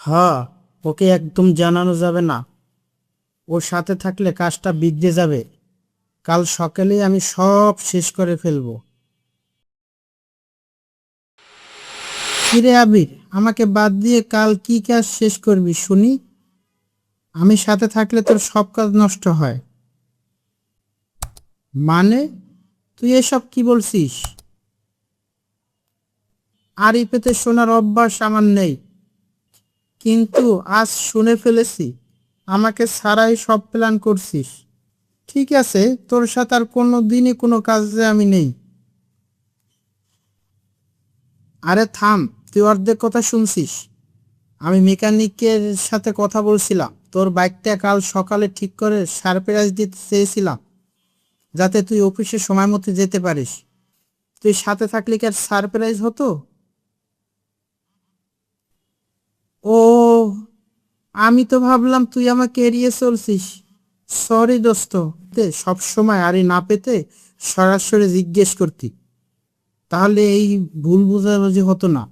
হ্যাঁ, ওকে একদম জানানো যাবে না। ওর সাথে থাকলে কাজটা বিগড়ে যাবে। কাল সকালেই আমি সব শেষ করে ফেলবো। কিরে আবির, আমাকে বাদ দিয়ে কাল কি কাজ শেষ করবি শুনি? আমি সাথে থাকলে তোর সব কাজ নষ্ট হয়। মানে, তুই এসব কি বলছিস? আড়ি পেতে শোনার অভ্যাস আমার নেই, কিন্তু আজ শুনে ফেলেছি। আমাকে ছাড়াই সব প্ল্যান করছিস। ঠিক আছে, তোর সাথে আর কোনো দিনই কোনো কাজে আমি নেই। আরে থাম, তুই অর্ধেক কথা শুনছিস। আমি মেকানিকের সাথে কথা বলছিলাম, তোর বাইকটা কাল সকালে ঠিক করে সারপ্রাইজ দিতে চেয়েছিলাম, যাতে তুই অফিসে সময় মতো যেতে পারিস। তুই সাথে থাকলে কি আর সারপ্রাইজ হতো? ও, আমি তো ভাবলাম তুই আমাকে এড়িয়ে চলছিস। সরি দোস্ত। সব সময় আরে না পেতে সরাসরি জিজ্ঞেস করতি, তাহলে এই ভুল বোঝাবুঝি হতো না।